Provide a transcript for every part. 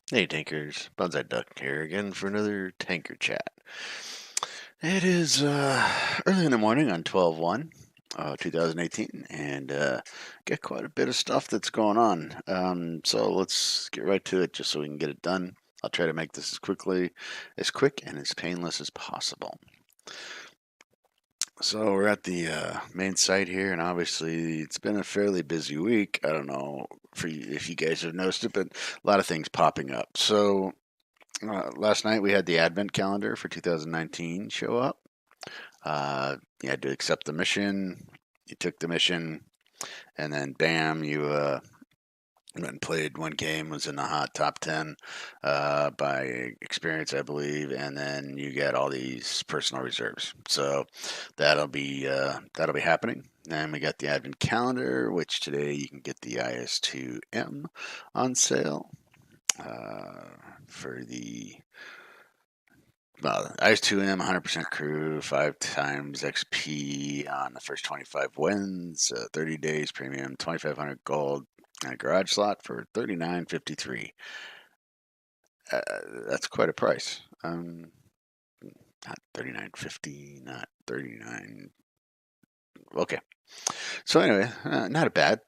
Hey Tankers, Bonsai Duck here again for another Tanker Chat. It is early in the morning on 12/1, 2018, and got quite a bit of stuff that's going on. So let's get right to it just so we can get it done. I'll try to make this as quick and as painless as possible. So we're at the main site here, and obviously it's been a fairly busy week. I don't know if you guys have noticed it, but a lot of things popping up. So last night we had the advent calendar for 2019 show up. You had to accept the mission. You took the mission, and then bam, you went and played one game. Was in the hot top 10 by experience, I believe, and then you get all these personal reserves. So that'll be happening. And we got the advent calendar, which today you can get the IS2M on sale for the IS2M 100% crew, 5 times XP on the first 25 wins, 30 days premium, 2,500 gold, and a garage slot for 39.53. Uh, that's quite a price. Not 39.50, not 39. Okay. So anyway, not a bad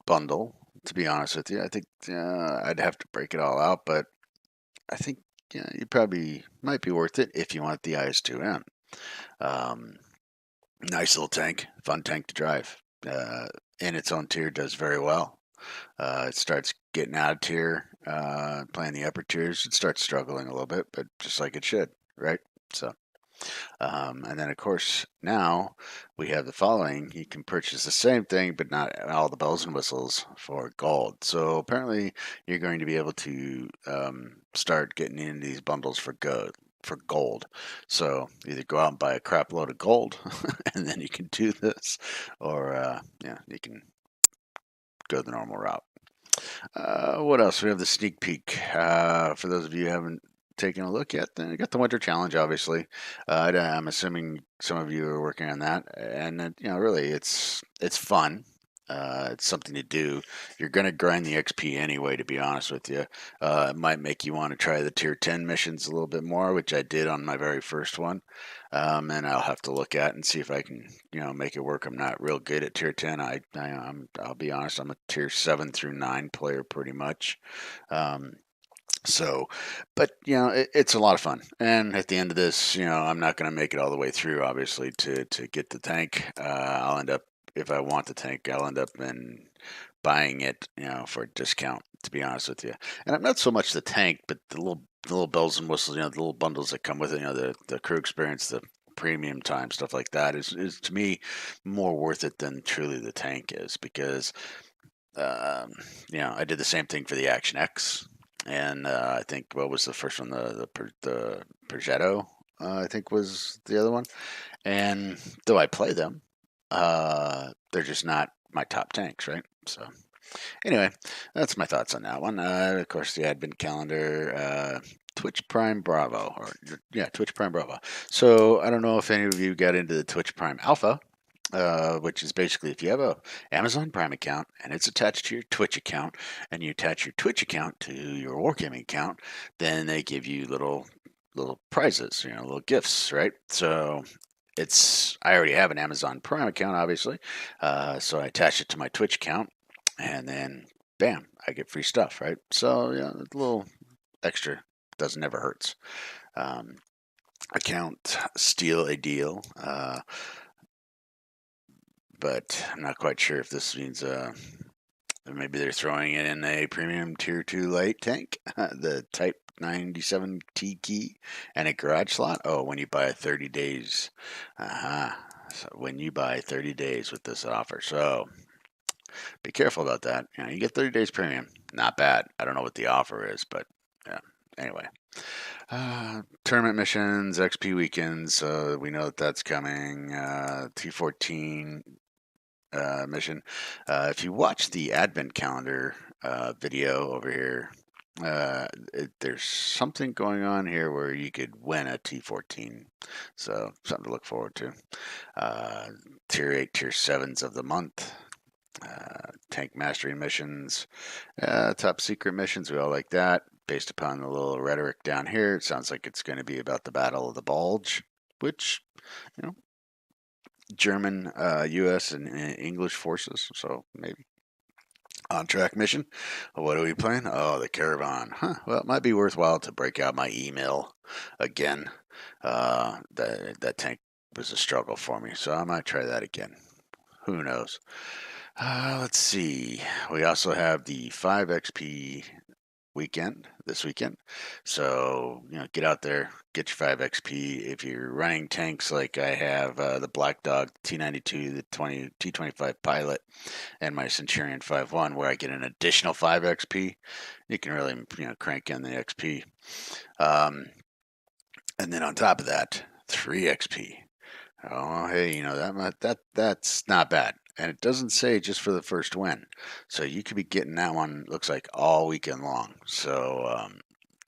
bundle, to be honest with you. I think I'd have to break it all out, but I think you probably might be worth it if you want the IS2M. Um, Nice little tank, fun tank to drive. In its own tier, does very well. It starts getting out of tier, playing the upper tiers. It starts struggling a little bit, but just like it should, right? So, and then of course now we have the following: you can purchase the same thing, but not all the bells and whistles for gold. So apparently, you're going to be able to start getting into these bundles for gold. So either go out and buy a crap load of gold, and then you can do this, or you can go the normal route. What else? We have the sneak peek. For those of you who haven't taken a look yet, then you got the winter challenge. Obviously, I'm assuming some of you are working on that, and really, it's fun. It's something to do. You're going to grind the XP anyway, to be honest with you. It might make you want to try the tier 10 missions a little bit more, which I did on my very first one. And I'll have to look at and see if I can, make it work. I'm not real good at tier 10. I'll be honest, I'm a tier 7 through 9 player pretty much. Um, so, but it's a lot of fun. And at the end of this, I'm not going to make it all the way through, obviously, to get the tank. I'll end up, if I want the tank, I'll end up in buying it, for a discount. To be honest with you, and I'm not so much the tank, but the little bells and whistles, the little bundles that come with it, the crew experience, the premium time, stuff like that is to me more worth it than truly the tank is because um, I did the same thing for the Action X, and I think what was the first one, the Progetto, I think was the other one. And though I play them, they're just not my top tanks, right? So anyway, that's my thoughts on that one. Of course, the Advent calendar. Twitch Prime Bravo, or yeah, Twitch Prime Bravo. So I don't know if any of you got into the Twitch Prime Alpha, which is basically if you have a Amazon Prime account and it's attached to your Twitch account, and you attach your Twitch account to your Wargaming account, then they give you little prizes, little gifts, right? So I already have an Amazon Prime account, obviously, so I attach it to my Twitch account, and then bam, I get free stuff, right? So yeah, a little extra doesn't never hurts. Um, Account steal a deal. But I'm not quite sure if this means maybe they're throwing it in a premium tier 2 light tank, the Type 97 T key, and a garage slot. Oh, when you buy 30 days. Uh-huh. So when you buy 30 days with this offer. So be careful about that. You get 30 days premium. Not bad. I don't know what the offer is, but yeah. Anyway, tournament missions, XP weekends. We know that that's coming. T14 mission. If you watch the advent calendar video over here, there's something going on here where you could win a T14. So something to look forward to. Uh, Tier 8, Tier 7s of the month. Tank mastery missions, top secret missions. We all like that. based upon the little rhetoric down here, it sounds like it's going to be about the Battle of the Bulge, which, you know, German, U.S., and English forces. So maybe on track mission. What are we playing? Oh, the Caravan. Huh. Well, it might be worthwhile to break out my email again. That tank was a struggle for me, so I might try that again. Who knows? Let's see. We also have the 5XP weekend this weekend. So, get out there, get your 5XP. If you're running tanks like I have, the Black Dog T92, the T25 Pilot, and my Centurion 5.1, where I get an additional 5XP, you can really, crank in the XP. And then on top of that, 3XP. Oh, hey, that's not bad. And it doesn't say just for the first win. So you could be getting that one, looks like, all weekend long. So,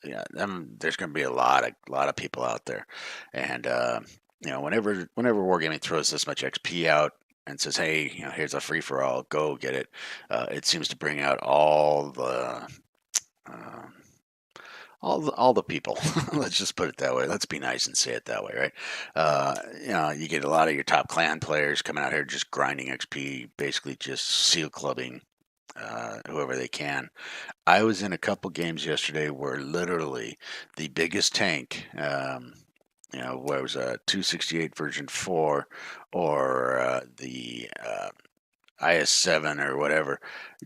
yeah, there's going to be a lot of people out there. And, whenever Wargaming throws this much XP out and says, hey, here's a free for all, go get it, it seems to bring out uh, all the people. Let's just put it that way. Let's be nice and say it that way, right? You get a lot of your top clan players coming out here just grinding XP, basically just seal clubbing whoever they can. I was in a couple games yesterday where literally the biggest tank, where it was a 268 version 4 or the IS-7 or whatever,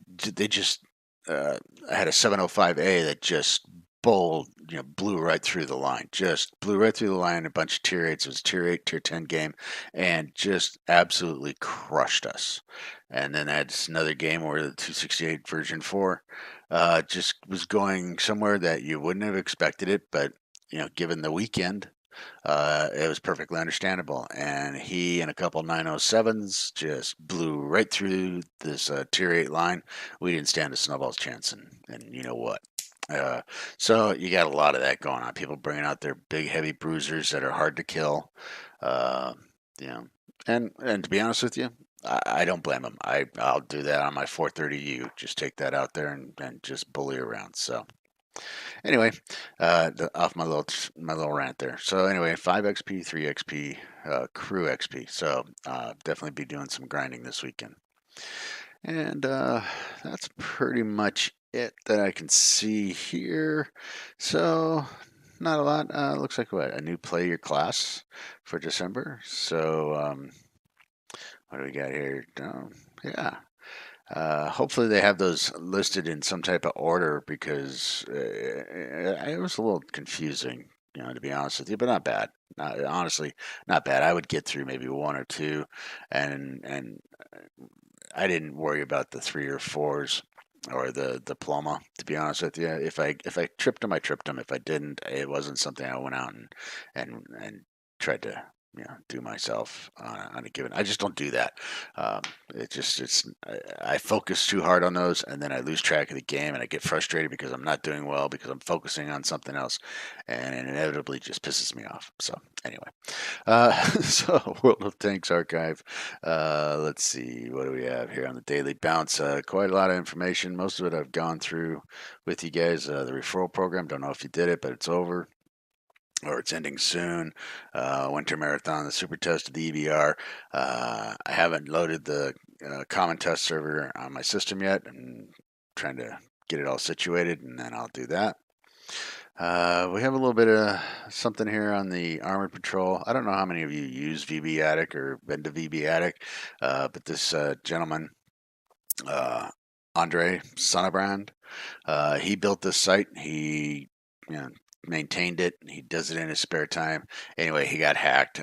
they just I had a 705A that just blew right through the line. Just blew right through the line. A bunch of tier 8s. It was a tier 8, tier 10 game, and just absolutely crushed us. And then that's another game where the 268 version 4 just was going somewhere that you wouldn't have expected it, but given the weekend, it was perfectly understandable. And he and a couple 907s just blew right through this tier 8 line. We didn't stand a snowball's chance, and you know what? So you got a lot of that going on. People bringing out their big, heavy bruisers that are hard to kill. Uh, you know, and to be honest with you, I don't blame them. I'll do that on my 430U. Just take that out there and just bully around. So anyway, off my little rant there. So anyway, 5XP, 3XP, crew XP. So definitely be doing some grinding this weekend. And that's pretty much it that I can see here. So not a lot. Looks like a new play your class for December. So what do we got here? Yeah. Hopefully they have those listed in some type of order because it was a little confusing, to be honest with you, but not bad. Honestly, not bad. I would get through maybe one or two, and I didn't worry about the 3 or 4s or the diploma. To be honest with you, if I tripped them, I tripped them. If I didn't, it wasn't something I went out and tried to do myself on a given. I just don't do that. I focus too hard on those, and then I lose track of the game, and I get frustrated because I'm not doing well because I'm focusing on something else, and it inevitably just pisses me off. So anyway, so World of Tanks Archive. Let's see, what do we have here on the Daily Bounce? Quite a lot of information. Most of it I've gone through with you guys. The referral program. Don't know if you did it, but it's over or it's ending soon. Winter Marathon, the Super Test of the EBR. I haven't loaded the common test server on my system yet. I'm trying to get it all situated, and then I'll do that. We have a little bit of something here on the Armored Patrol. I don't know how many of you use VB Attic or been to VB Attic, but this gentleman, Andre Sonnebrand, he built this site. He maintained it. He does it in his spare time. Anyway, he got hacked,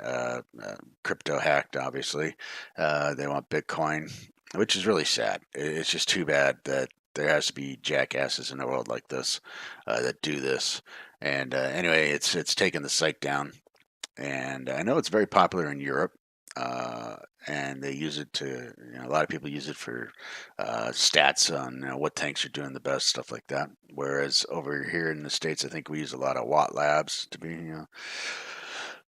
crypto hacked, obviously. They want Bitcoin, which is really sad. It's just too bad that there has to be jackasses in the world like this that do this. And anyway, it's taken the site down. And I know it's very popular in Europe. And they use it to, a lot of people use it for stats on what tanks are doing the best, stuff like that. Whereas over here in the States, I think we use a lot of Watt Labs to be,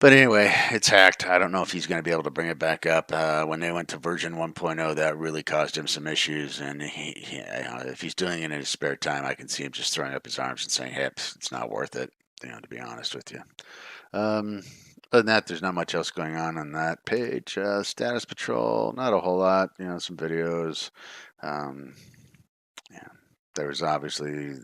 But anyway, it's hacked. I don't know if he's going to be able to bring it back up. When they went to version 1.0, that really caused him some issues. And if he's doing it in his spare time, I can see him just throwing up his arms and saying, "Hey, it's not worth it." To be honest with you. Um, Other than that, there's not much else going on that page. Status Patrol, not a whole lot. Some videos. Um, yeah, there was obviously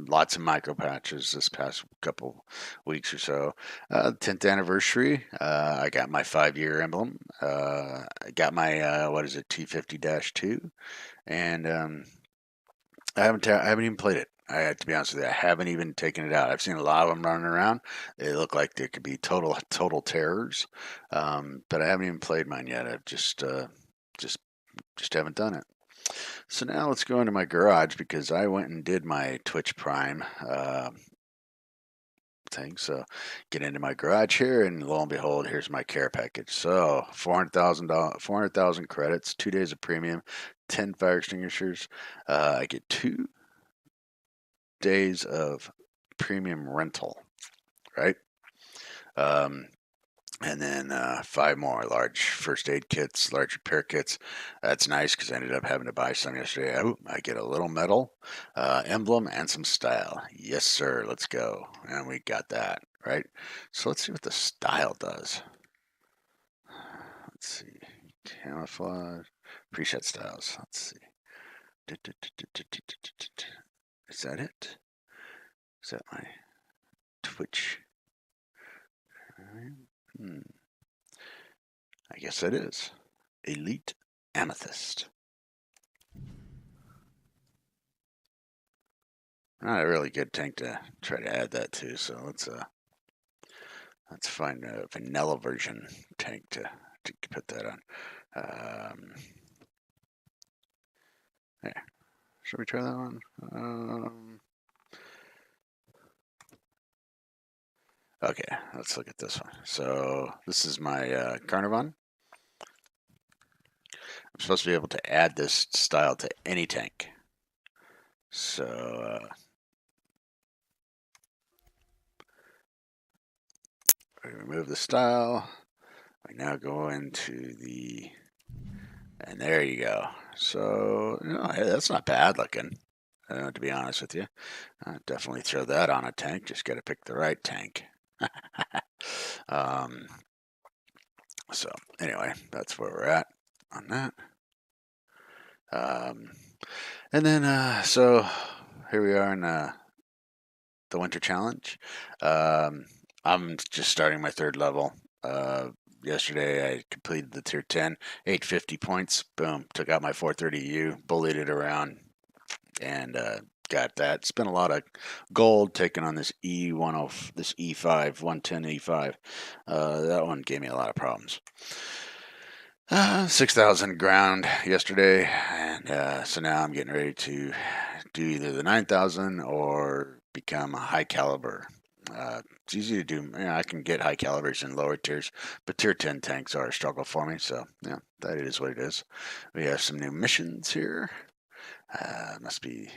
lots of micro patches this past couple weeks or so. 10th anniversary. I got my 5-year emblem. I got my what is it, T50-2, and I haven't even played it. To be honest with you, I haven't even taken it out. I've seen a lot of them running around. They look like they could be total terrors, but I haven't even played mine yet. I've just haven't done it. So now let's go into my garage because I went and did my Twitch Prime thing. So get into my garage here, and lo and behold, here's my care package. So $400,000, 400,000 credits, 2 days of premium, 10 fire extinguishers. I get 2 days of premium rental, right? Um, and then 5 more large first aid kits, large repair kits. That's nice because I ended up having to buy some yesterday. Oh, I get a little metal emblem and some style. Yes, sir. Let's go. And we got that, right? So let's see what the style does. Let's see. Camouflage. Preset styles. Let's see. Is that it? Is that my Twitch? I guess that is. Elite Amethyst. Not a really good tank to try to add that to, so let's find a vanilla version tank to put that on. Yeah. Should we try that one? Okay, let's look at this one. So this is my Carnarvon. I'm supposed to be able to add this style to any tank. So remove the style. We now go into and there you go. So hey, that's not bad looking. To be honest with you, definitely throw that on a tank. Just got to pick the right tank. So anyway, that's where we're at on that. And then so here we are in the Winter Challenge. I'm just starting my 3rd level. Yesterday I completed the tier 10, 850 points. Boom, took out my 430U, bullied it around, and got that. Spent a lot of gold taking on this this E5, 110 E5. That one gave me a lot of problems. 6,000 ground yesterday, and so now I'm getting ready to do either the 9,000 or become a high caliber. It's easy to do. I can get high calibers in lower tiers, but tier 10 tanks are a struggle for me. So yeah, that is what it is. We have some new missions here. Must be.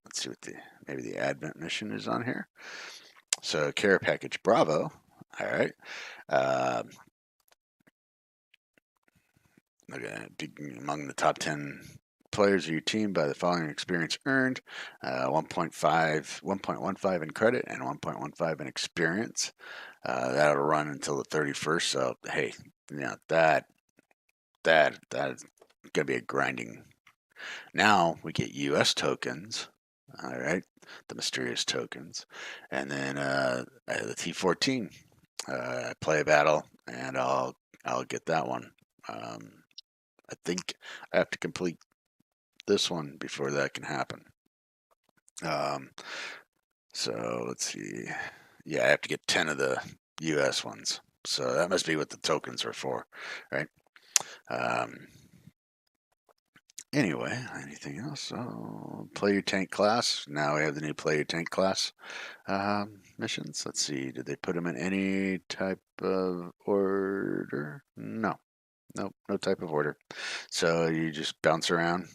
Let's see what maybe the Advent mission is on here. So care package Bravo. All right. Among the top 10 players of your team by the following experience earned: 1.15 in credit and 1.15 in experience. That'll run until the 31st. So hey, that is gonna be a grinding. Now we get U.S. tokens. All right, the mysterious tokens, and then the T14. Play a battle, and I'll get that one. I think I have to complete this one before that can happen. So let's see. Yeah, I have to get 10 of the US ones. So that must be what the tokens are for, right? Anyway, anything else? Oh, play your tank class. Now we have the new play your tank class missions. Let's see. Did they put them in any type of order? No. Nope, no type of order. So you just bounce around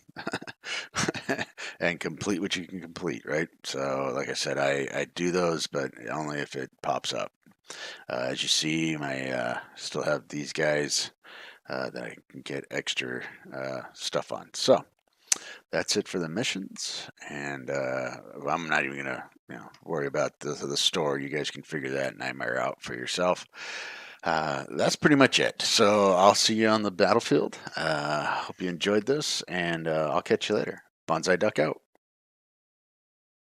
and complete what you can complete, right? So, like I said, I do those, but only if it pops up. As you see, my still have these guys that I can get extra stuff on. So that's it for the missions, and I'm not even gonna worry about the store. You guys can figure that nightmare out for yourself. That's pretty much it. So I'll see you on the battlefield. Hope you enjoyed this, and I'll catch you later. Bonsai Duck out.